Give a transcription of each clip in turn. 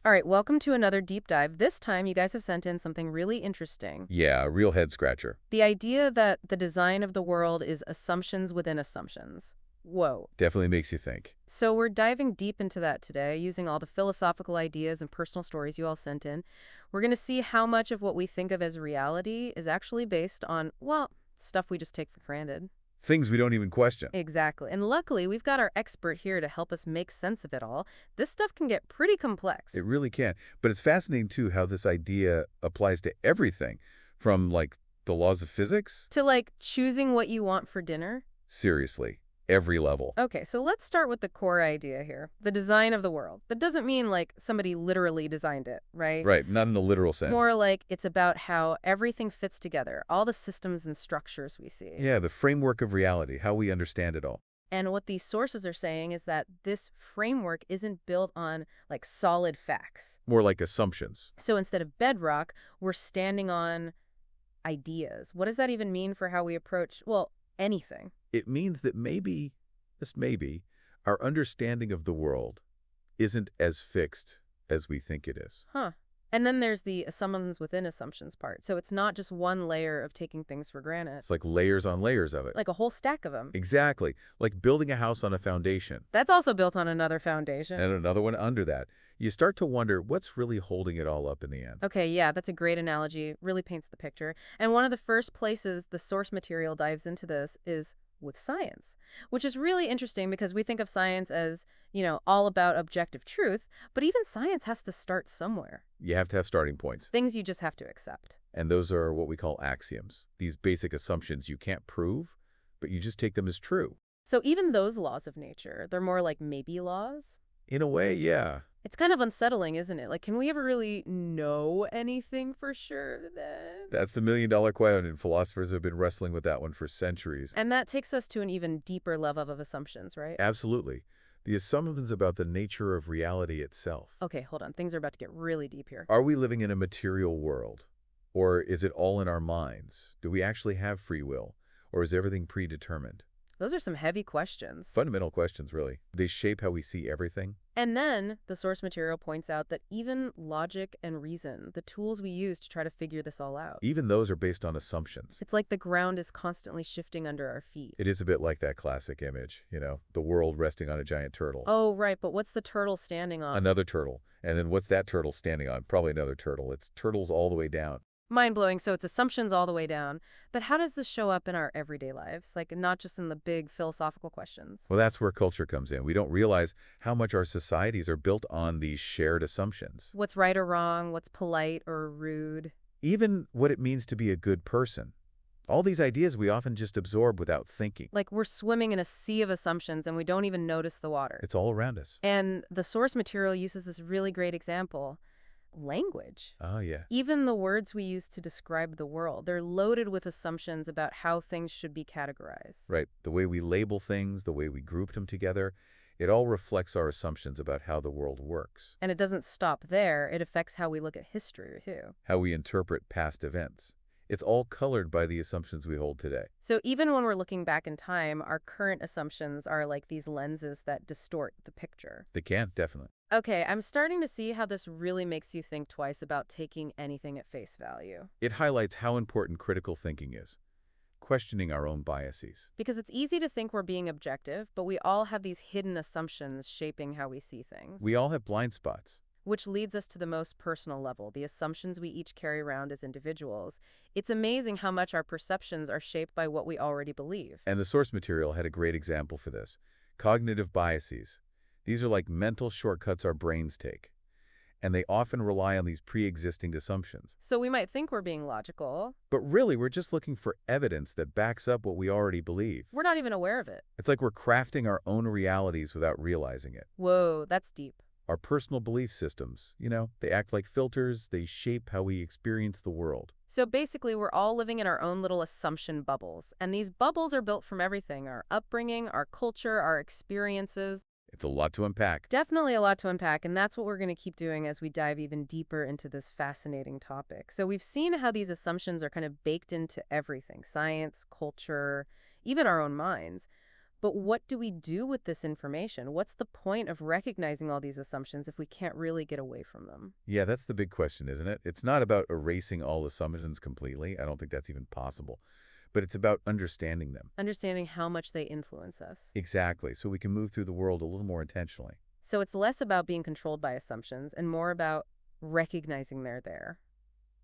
All right, welcome to another deep dive. This time, you guys have sent in something really interesting. Yeah, a real head scratcher. The idea that the design of the world is assumptions within assumptions. Whoa. Definitely makes you think. So, we're diving deep into that today, using all the philosophical ideas and personal stories you all sent in. We're going to see how much of what we think of as reality is actually based on, well, stuff we just take for granted. Things we don't even question. Exactly. And luckily, we've got our expert here to help us make sense of it all. This stuff can get pretty complex. It really can. But it's fascinating, too, how this idea applies to everything from, like, the laws of physics. To like choosing what you want for dinner. Seriously, every level. Okay, so let's start with the core idea here, the design of the world. That doesn't mean like somebody literally designed it, right? Right, not in the literal sense. More like it's about how everything fits together, all the systems and structures we see. Yeah, the framework of reality, how we understand it all. And what these sources are saying is that this framework isn't built on like solid facts. More like assumptions. So instead of bedrock, we're standing on ideas. What does that even mean for how we approach, well, anything? It means that maybe, just maybe, our understanding of the world isn't as fixed as we think it is. Huh. And then there's the assumptions within assumptions part. So it's not just one layer of taking things for granted, It's like layers on layers of it. like a whole stack of them. Exactly. Like building a house on a foundation. That's also built on another foundation. And another one under that. You start to wonder what's really holding it all up in the end. Okay, yeah, that's a great analogy. Really paints the picture. And one of the first places the source material dives into this is with science, which is really interesting because we think of science as, all about objective truth, but even science has to start somewhere. You have to have starting points. Things you just have to accept. And those are what we call axioms. These basic assumptions you can't prove, but you just take them as true. So even those laws of nature, they're more like maybe laws? In a way, yeah. It's kind of unsettling, isn't it? Like, can we ever really know anything for sure then? That's the million-dollar question, and philosophers have been wrestling with that one for centuries. And that takes us to an even deeper level of assumptions, right? Absolutely. The assumptions about the nature of reality itself. Okay, hold on. Things are about to get really deep here. Are we living in a material world? Or is it all in our minds? Do we actually have free will? Or is everything predetermined? Those are some heavy questions. Fundamental questions, really. They shape how we see everything. And then the source material points out that even logic and reason, the tools we use to try to figure this all out, Even those are based on assumptions. it's like the ground is constantly shifting under our feet. It is a bit like that classic image, the world resting on a giant turtle. Oh, right, but what's the turtle standing on? Another turtle. And then what's that turtle standing on? Probably another turtle. It's turtles all the way down. Mind-blowing, so it's assumptions all the way down. But how does this show up in our everyday lives? Like, not just in the big philosophical questions. Well, that's where culture comes in. We don't realize how much our societies are built on these shared assumptions. What's right or wrong, what's polite or rude. Even what it means to be a good person. All these ideas we often just absorb without thinking. Like, we're swimming in a sea of assumptions and we don't even notice the water. It's all around us. And the source material uses this really great example. Language. Oh, yeah. Even the words we use to describe the world, they're loaded with assumptions about how things should be categorized. Right. The way we label things, the way we grouped them together, it all reflects our assumptions about how the world works, And it doesn't stop there. It affects how we look at history, too. how we interpret past events. It's all colored by the assumptions we hold today. So even when we're looking back in time, our current assumptions are like these lenses that distort the picture. They can, definitely. Okay, I'm starting to see how this really makes you think twice about taking anything at face value. It highlights how important critical thinking is, questioning our own biases. Because it's easy to think we're being objective, but we all have these hidden assumptions shaping how we see things. We all have blind spots. Which leads us to the most personal level, the assumptions we each carry around as individuals. It's amazing how much our perceptions are shaped by what we already believe. And the source material had a great example for this. Cognitive biases. These are like mental shortcuts our brains take. And they often rely on these pre-existing assumptions. So we might think we're being logical. But really, we're just looking for evidence that backs up what we already believe. We're not even aware of it. It's like we're crafting our own realities without realizing it. Whoa, that's deep. Our personal belief systems, they act like filters, they shape how we experience the world. So basically, we're all living in our own little assumption bubbles. And these bubbles are built from everything, our upbringing, our culture, our experiences. It's a lot to unpack. Definitely a lot to unpack, and that's what we're going to keep doing as we dive even deeper into this fascinating topic. So we've seen how these assumptions are kind of baked into everything, science, culture, even our own minds. But what do we do with this information? What's the point of recognizing all these assumptions if we can't really get away from them? Yeah, that's the big question, isn't it? It's not about erasing all assumptions completely. I don't think that's even possible. But it's about understanding them. Understanding how much they influence us. Exactly, so we can move through the world a little more intentionally. So it's less about being controlled by assumptions and more about recognizing they're there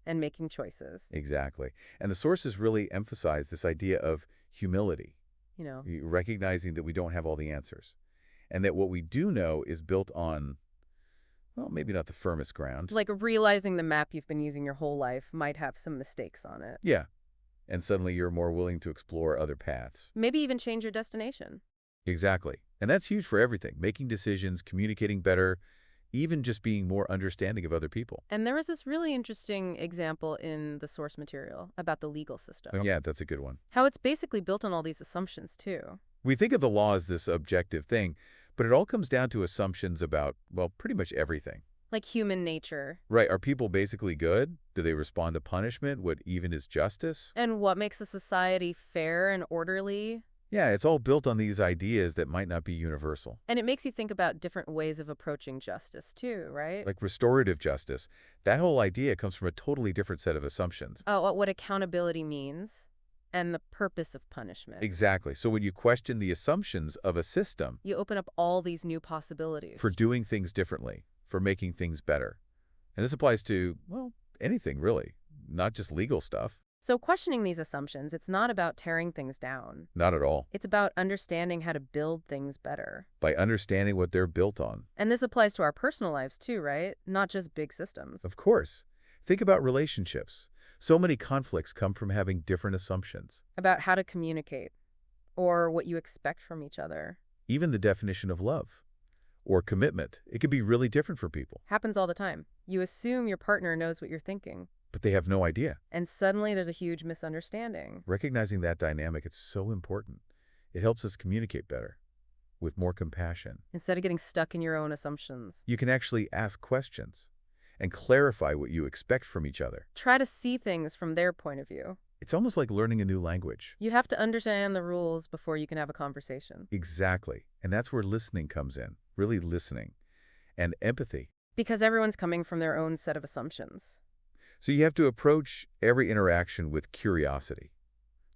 and making choices. Exactly. And the sources really emphasize this idea of humility, You know, recognizing that we don't have all the answers, and that what we do know is built on, well, maybe not the firmest ground. like realizing the map you've been using your whole life might have some mistakes on it. Yeah, and suddenly you're more willing to explore other paths. Maybe even change your destination. Exactly. And that's huge for everything, making decisions, communicating better, even just being more understanding of other people. And there was this really interesting example in the source material about the legal Oh, system. yeah, that's a good one. How it's basically built on all these assumptions, too. We think of the law as this objective thing, but it all comes down to assumptions about, well, pretty much everything. Like human nature. Right, are people basically good? Do they respond to punishment? What even is justice? And what makes a society fair and orderly. Yeah, it's all built on these ideas that might not be universal. And it makes you think about different ways of approaching justice, too, right? Like restorative justice, that whole idea comes from a totally different set of assumptions. Oh, what accountability means and the purpose of punishment. Exactly. So when you question the assumptions of a system You open up all these new possibilities. for doing things differently, for making things better, and this applies to, well, anything really, not just legal stuff. So questioning these assumptions, it's not about tearing things down. Not at all. It's about understanding how to build things better. By understanding what they're built on. And this applies to our personal lives too, right? Not just big systems. Of course. Think about relationships. So many conflicts come from having different assumptions. About how to communicate or what you expect from each other. Even the definition of love or commitment, it could be really different for people, Happens all the time. You assume your partner knows what you're thinking, but they have no idea. and suddenly there's a huge misunderstanding. Recognizing that dynamic, it's so important. It helps us communicate better, with more compassion. Instead of getting stuck in your own assumptions. You can actually ask questions and clarify what you expect from each other. Try to see things from their point of view. It's almost like learning a new language. You have to understand the rules before you can have a conversation. Exactly. And that's where listening comes in, really listening, and empathy. Because everyone's coming from their own set of assumptions. So you have to approach every interaction with curiosity,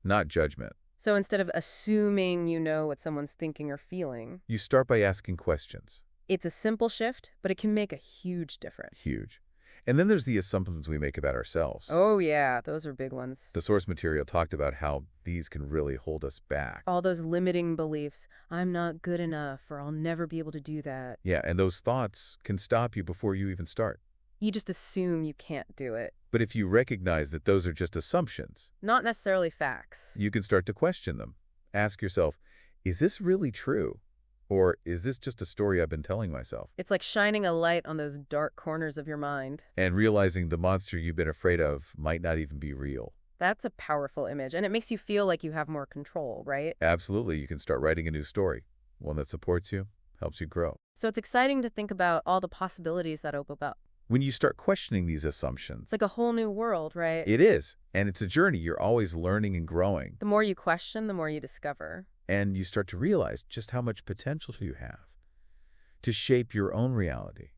not judgment. So instead of assuming you know what someone's thinking or feeling, You start by asking questions. it's a simple shift, but it can make a huge difference. Huge. And then there's the assumptions we make about ourselves. Oh yeah, those are big ones. The source material talked about how these can really hold us back. All those limiting beliefs. I'm not good enough, or I'll never be able to do that. Yeah, and those thoughts can stop you before you even start. You just assume you can't do it. But if you recognize that those are just assumptions, Not necessarily facts. you can start to question them. Ask yourself, is this really true? Or is this just a story I've been telling myself? It's like shining a light on those dark corners of your mind. And realizing the monster you've been afraid of might not even be real. That's a powerful image, and it makes you feel like you have more control, right? Absolutely, you can start writing a new story. One that supports you, helps you grow. So it's exciting to think about all the possibilities that open up. When you start questioning these assumptions, It's like a whole new world, right? it is. And it's a journey. You're always learning and growing. The more you question, the more you discover. And you start to realize just how much potential you have to shape your own reality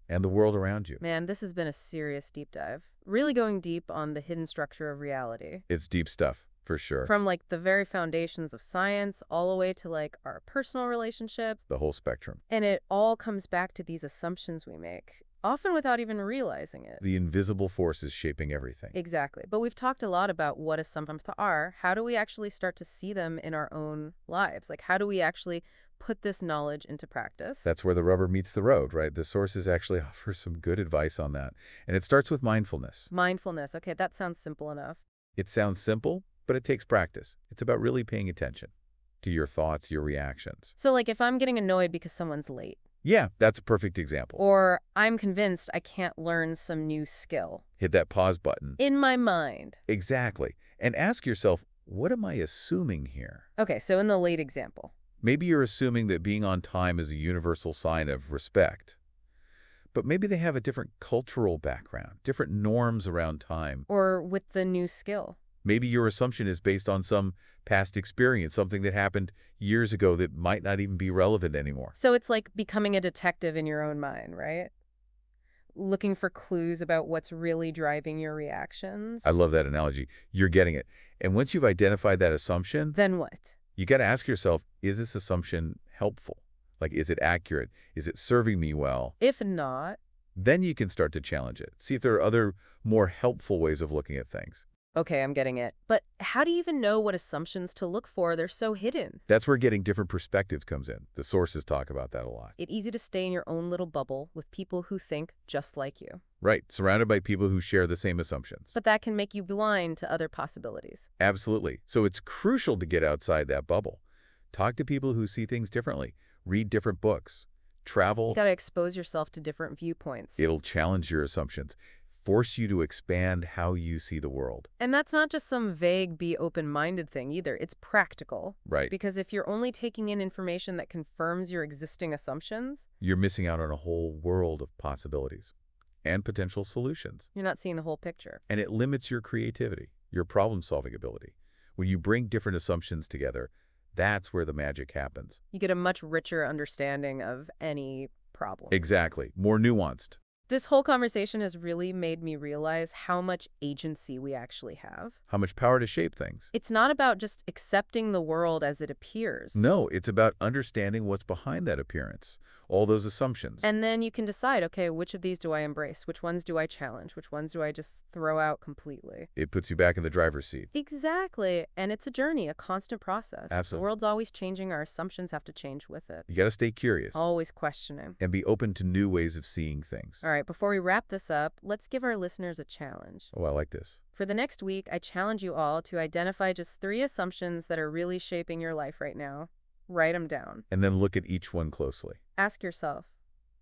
and the world around you. Man, this has been a serious deep dive. Really going deep on the hidden structure of reality. It's deep stuff, for sure. From like the very foundations of science all the way to like our personal relationships. The whole spectrum. And it all comes back to these assumptions we make, often without even realizing it. The invisible forces shaping everything. Exactly. But we've talked a lot about what assumptions are. How do we actually start to see them in our own lives? Like, how do we actually put this knowledge into practice? That's where the rubber meets the road, right? The sources actually offer some good advice on that. And it starts with mindfulness. Mindfulness. Okay, that sounds simple enough. It sounds simple, but it takes practice. It's about really paying attention to your thoughts, your reactions. So, like, if I'm getting annoyed because someone's late, Yeah, that's a perfect example. or I'm convinced I can't learn some new skill Hit that pause button. in my mind. Exactly. And ask yourself, what am I assuming here? Okay, so in the late example, Maybe you're assuming that being on time is a universal sign of respect. But maybe they have a different cultural background, different norms around time. or with the new skill. Maybe your assumption is based on some past experience, something that happened years ago that might not even be relevant anymore. So it's like becoming a detective in your own mind, right? Looking for clues about what's really driving your I reactions. love that analogy. You're getting it. And once you've identified that assumption, Then what? you got to ask yourself, is this assumption helpful? Like, is it accurate? Is it serving me well? If not, Then you can start to challenge it. See if there are other, more helpful ways of looking at things. okay, I'm getting it. But how do you even know what assumptions to look for? They're so hidden. That's where getting different perspectives comes in. The sources talk about that a lot. It's easy to stay in your own little bubble with people who think just like you. Right, surrounded by people who share the same assumptions. But that can make you blind to other possibilities. Absolutely. So it's crucial to get outside that bubble. Talk to people who see things differently. Read different books. You Travel. got to expose yourself to different viewpoints. It'll challenge your assumptions, force you to expand how you see the world. And that's not just some vague be open-minded thing either. It's practical. Right. Because if you're only taking in information that confirms your existing assumptions, You're missing out on a whole world of possibilities and potential solutions. you're not seeing the whole picture. And it limits your creativity, your problem-solving ability. When you bring different assumptions together, that's where the magic happens. You get a much richer understanding of any problem. Exactly. More nuanced. This whole conversation has really made me realize how much agency we actually have. How much power to shape things. It's not about just accepting the world as it appears. No, it's about understanding what's behind that appearance, all those assumptions. And then you can decide, okay, which of these do I embrace? Which ones do I challenge? Which ones do I just throw out completely? It puts you back in the driver's seat. Exactly. And it's a journey, a constant process. The Absolutely. world's always changing. Our assumptions have to change with it. You got to stay curious Always questioning. and be open to new ways of seeing things. All right, before we wrap this up, let's give our listeners a challenge. Oh, I like this. For the next week, I challenge you all to identify just 3 assumptions that are really shaping your life right now. Write them down. And then look at each one closely. Ask yourself,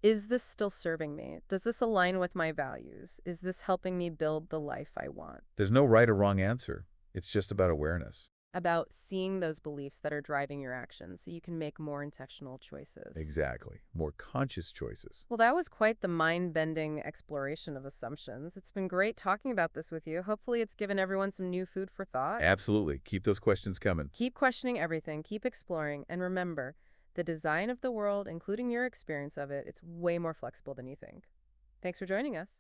is this still serving me? Does this align with my values? Is this helping me build the life I want? There's no right or wrong answer. It's just about awareness. About seeing those beliefs that are driving your actions so you can make more intentional choices. Exactly. More conscious choices. Well, that was quite the mind-bending exploration of assumptions. It's been great talking about this with you. Hopefully it's given everyone some new food for thought. Absolutely. Keep those questions coming. Keep questioning everything, keep exploring, and remember, the design of the world, including your experience of it, it's way more flexible than you think. Thanks for joining us.